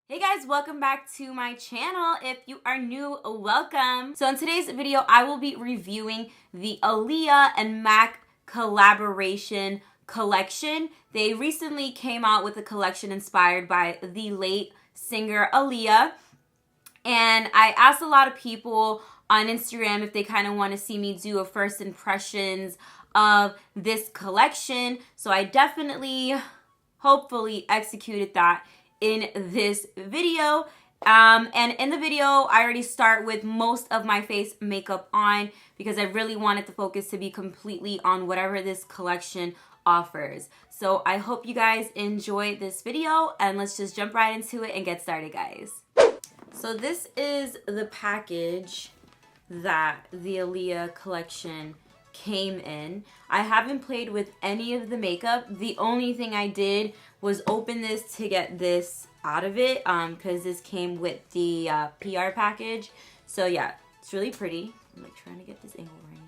Hey guys, welcome back to my channel. If you are new, welcome. So in today's video, I will be reviewing the Aaliyah and MAC collaboration collection. They recently came out with a collection inspired by the late singer Aaliyah. And I asked a lot of people on Instagram if they kind of want to see me do a first impressions of this collection. So I definitely, hopefully executed that in this video. And in the video, I already start with most of my face makeup on because I really wanted the focus to be completely on whatever this collection offers. So I hope you guys enjoy this video and let's just jump right into it and get started, guys. So this is the package that the Aaliyah collection came in. I haven't played with any of the makeup. The only thing I did was open this to get this out of it because this came with the PR package. So yeah, it's really pretty. I'm like trying to get this angle right.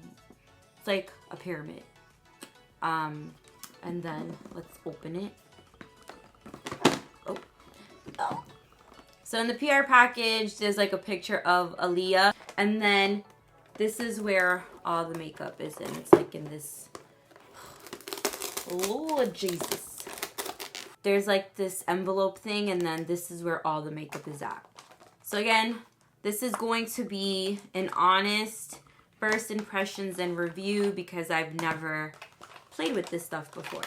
It's like a pyramid. And then let's open it. Oh. So in the PR package, there's like a picture of Aaliyah. And then this is where all the makeup is in. It's like in this, Lord Jesus. There's like this envelope thing, and then this is where all the makeup is at. So again, this is going to be an honest first impressions and review because I've never played with this stuff before.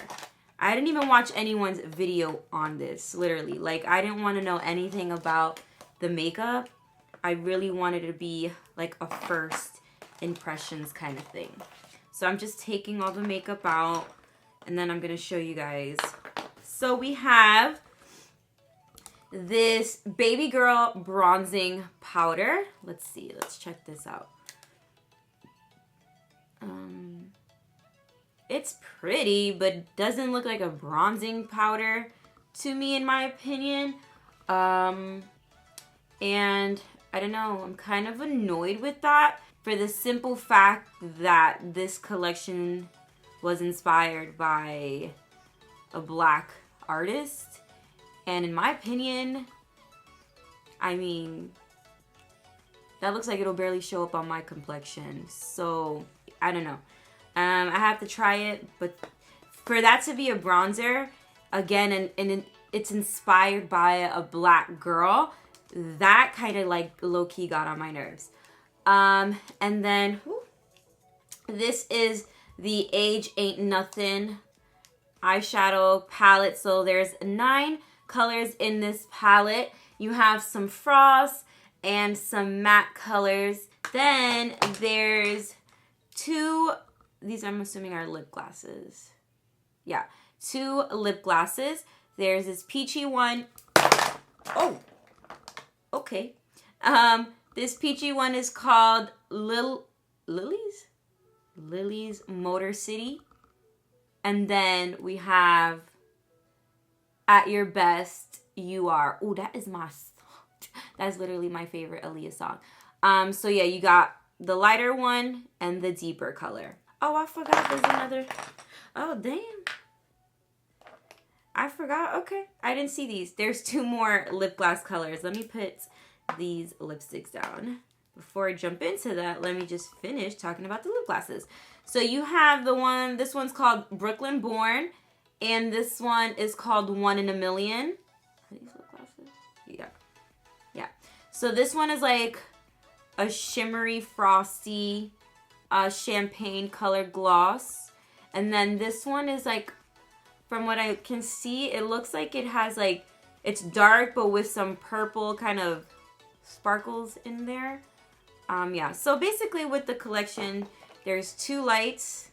I didn't even watch anyone's video on this, literally. Like, I didn't want to know anything about the makeup. I really wanted it to be like a first impressions kind of thing. So I'm just taking all the makeup out, and then I'm going to show you guys. So we have this baby girl bronzing powder. Let's see. Let's check this out. It's pretty, but doesn't look like a bronzing powder to me, in my opinion. And I don't know. I'm kind of annoyed with that for the simple fact that this collection was inspired by a black artist, and in my opinion, I mean, that looks like it'll barely show up on my complexion. So I don't know. I have to try it, but for that to be a bronzer again, and it's inspired by a black girl, that kind of like low-key got on my nerves. And then this is the Age Ain't Nothing eyeshadow palette. So there's 9 colors in this palette. You have some frost and some matte colors. Then there's 2, these I'm assuming are lip glosses. Yeah, 2 lip glosses. There's this peachy one. Oh, okay. This peachy one is called Lily's Motor City. And then we have At Your Best, You Are. Oh, that is my song. That's literally my favorite Aaliyah song. So yeah, you got the lighter one and the deeper color. Oh, I forgot there's another. Oh, damn. I forgot. Okay. I didn't see these. There's 2 more lip gloss colors. Let me put these lipsticks down. Before I jump into that, let me just finish talking about the lip glosses. So you have the one, this one's called Brooklyn Born, and this one is called 1 in a Million. Are these lip glosses? Yeah. So this one is like a shimmery, frosty, champagne colored gloss. And then this one is like, from what I can see, it looks like it has like, it's dark, but with some purple kind of sparkles in there. Yeah, so basically with the collection, there's 2 lights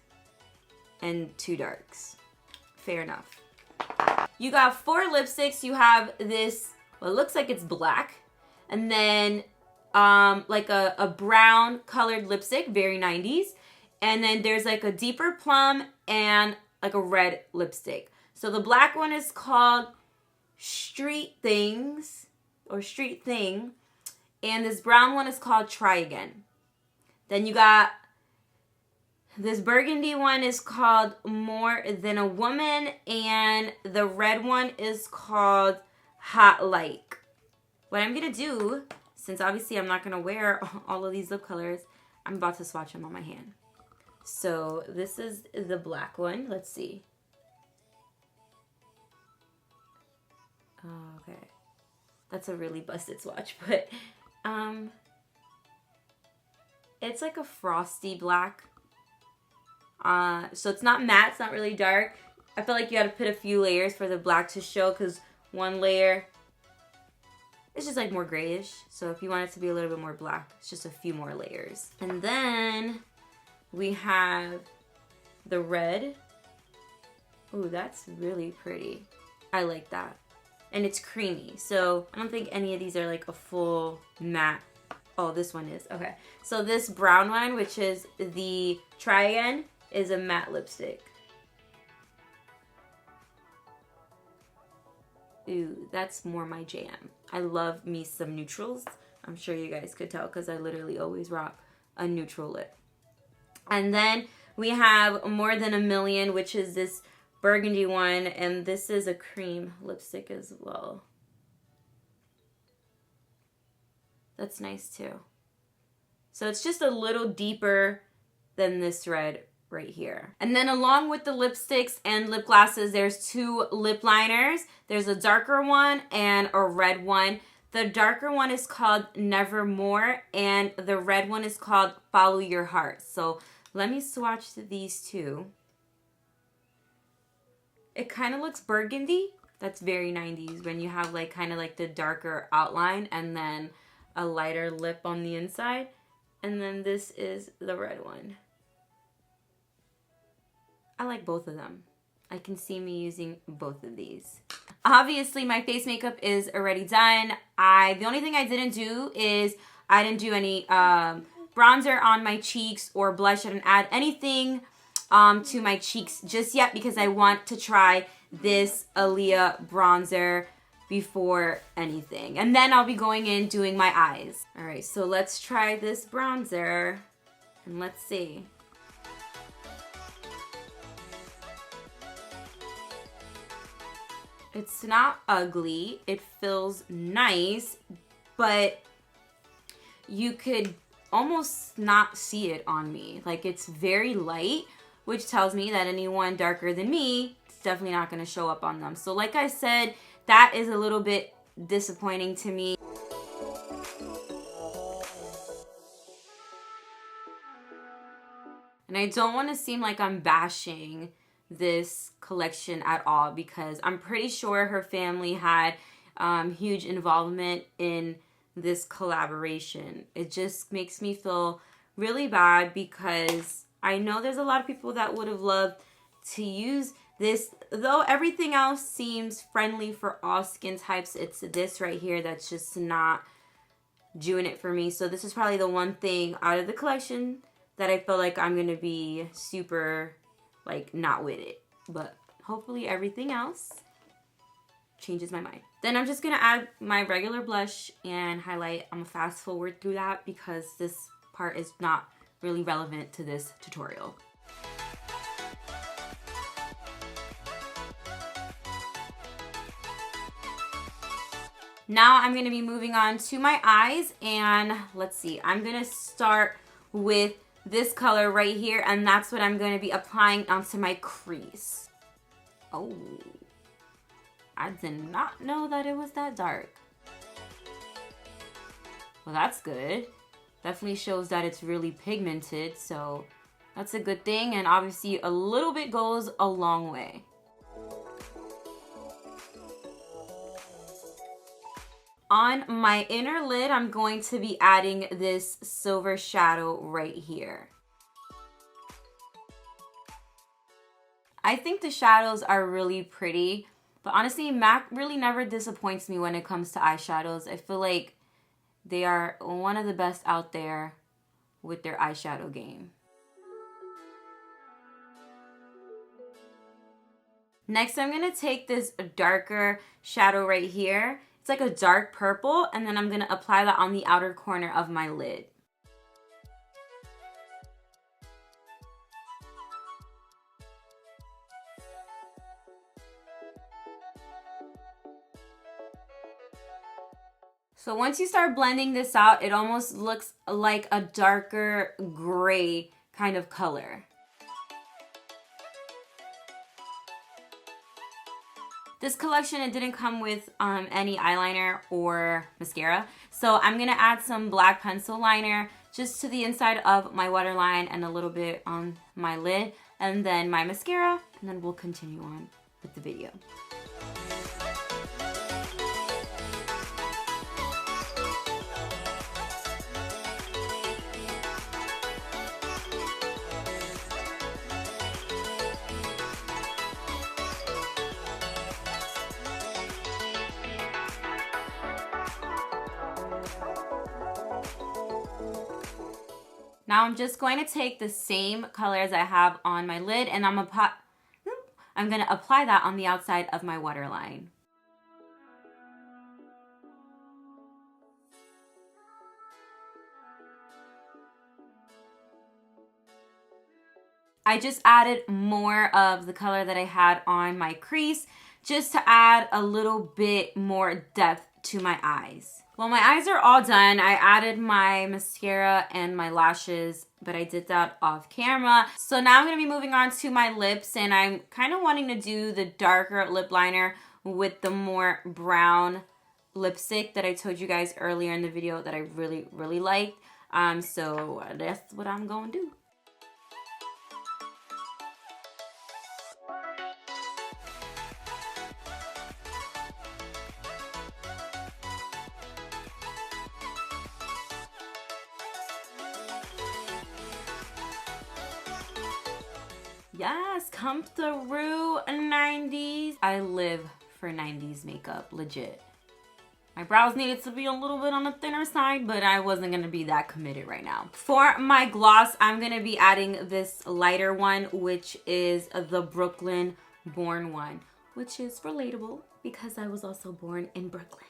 and 2 darks. Fair enough. You got 4 lipsticks. You have this, well, it looks like it's black. And then like a brown colored lipstick, very 90s. And then there's like a deeper plum and like a red lipstick. So the black one is called Street Things or Street Thing. And this brown one is called Try Again. Then you got this burgundy one is called More Than a Woman. And the red one is called Hot Like. what I'm gonna do, since obviously I'm not gonna wear all of these lip colors, I'm about to swatch them on my hand. So this is the black one. Let's see. Oh, okay. That's a really busted swatch, but it's like a frosty black. So it's not matte, it's not really dark. I feel like you gotta put a few layers for the black to show, because one layer, it's just like more grayish. So if you want it to be a little bit more black, it's just a few more layers. And then we have the red. Ooh, that's really pretty. I like that. And it's creamy. So I don't think any of these are like a full matte. Oh, this one is. Okay. So this brown one, which is the Try Again, is a matte lipstick. Ooh, that's more my jam. I love me some neutrals. I'm sure you guys could tell because I literally always rock a neutral lip. And then we have More Than a Million, which is this burgundy one, and this is a cream lipstick as well. That's nice too. So it's just a little deeper than this red right here. And then along with the lipsticks and lip glosses, there's two lip liners. There's a darker one and a red one. The darker one is called Nevermore, and the red one is called Follow Your Heart. So let me swatch these two. It kind of looks burgundy. That's very 90s when you have like kind of like the darker outline and then a lighter lip on the inside. And then this is the red one. I like both of them. I can see me using both of these. Obviously, my face makeup is already done. The only thing I didn't do is I didn't do any bronzer on my cheeks or blush. I didn't add anything to my cheeks just yet because I want to try this Aaliyah bronzer before anything. And then I'll be going in doing my eyes. All right, so let's try this bronzer and let's see. It's not ugly. It feels nice, but you could almost not see it on me. Like, it's very light, which tells me that anyone darker than me, it's definitely not going to show up on them. So like I said, that is a little bit disappointing to me. And I don't want to seem like I'm bashing this collection at all, because I'm pretty sure her family had huge involvement in this collaboration. It just makes me feel really bad because I know there's a lot of people that would have loved to use this, though everything else seems friendly for all skin types. It's this right here that's just not doing it for me. So this is probably the one thing out of the collection that I feel like I'm gonna be super like not with it, but hopefully everything else changes my mind. Then I'm just gonna add my regular blush and highlight. I'm gonna fast forward through that because this part is not really relevant to this tutorial. Now I'm gonna be moving on to my eyes, and let's see, I'm gonna start with this color right here, and that's what I'm going to be applying onto my crease. Oh, I did not know that it was that dark. Well, that's good. Definitely shows that it's really pigmented, so that's a good thing, and obviously a little bit goes a long way. On my inner lid, I'm going to be adding this silver shadow right here. I think the shadows are really pretty, but honestly, MAC really never disappoints me when it comes to eyeshadows. I feel like they are one of the best out there with their eyeshadow game. Next, I'm going to take this darker shadow right here. It's like a dark purple, and then I'm going to apply that on the outer corner of my lid. So once you start blending this out, it almost looks like a darker gray kind of color. This collection, it didn't come with any eyeliner or mascara. So I'm going to add some black pencil liner just to the inside of my waterline and a little bit on my lid. And then my mascara. And then we'll continue on with the video. Now I'm just going to take the same color as I have on my lid and I'm going to apply that on the outside of my waterline. I just added more of the color that I had on my crease just to add a little bit more depth to my eyes. Well, my eyes are all done. I added my mascara and my lashes, but I did that off camera. So now I'm going to be moving on to my lips, and I'm kind of wanting to do the darker lip liner with the more brown lipstick that I told you guys earlier in the video that I really, really liked. So that's what I'm going to do. Yes, come through 90s. I live for 90s makeup, legit. My brows needed to be a little bit on the thinner side, but I wasn't gonna be that committed right now. For my gloss, I'm gonna be adding this lighter one, which is the Brooklyn Born one, which is relatable because I was also born in Brooklyn.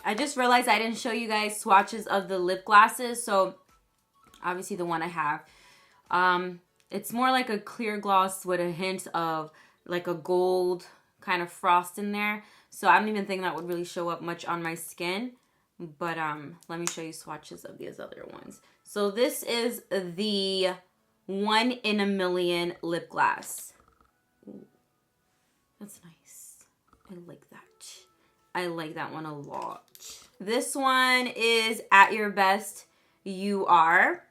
I just realized I didn't show you guys swatches of the lip glosses. So obviously the one I have, it's more like a clear gloss with a hint of like a gold kind of frost in there. So I don't even think that would really show up much on my skin. But let me show you swatches of these other ones. So this is the 1 in a Million lip gloss. Ooh, that's nice. I like that. I like that one a lot. This one is At Your Best You Are.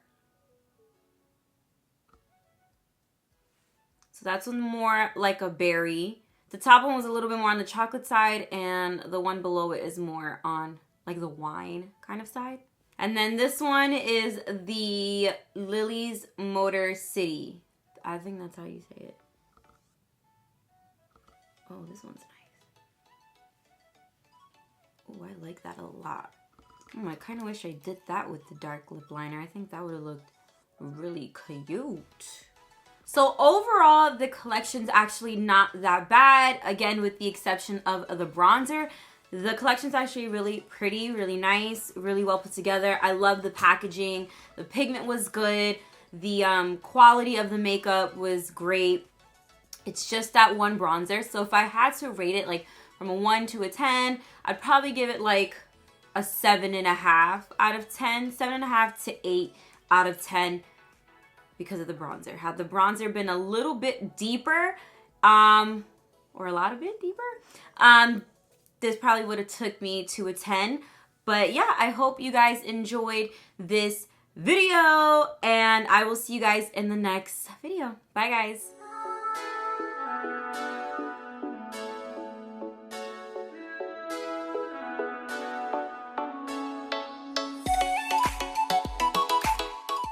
So that's one more like a berry. The top one was a little bit more on the chocolate side, and the one below it is more on like the wine kind of side. And then this one is the Lily's Motor City. I think that's how you say it. Oh, this one's nice. Oh, I like that a lot. Oh, I kind of wish I did that with the dark lip liner. I think that would have looked really cute. So overall, the collection's actually not that bad. Again, with the exception of the bronzer. The collection's actually really pretty, really nice, really well put together. I love the packaging. The pigment was good. The quality of the makeup was great. It's just that one bronzer. So if I had to rate it like from a 1 to a 10, I'd probably give it like a 7.5 out of 10. 7.5 to 8 out of 10 because of the bronzer. Had the bronzer been a little bit deeper, or a lot of bit deeper, this probably would have took me to a 10. But yeah, I hope you guys enjoyed this video, and I will see you guys in the next video. Bye, guys.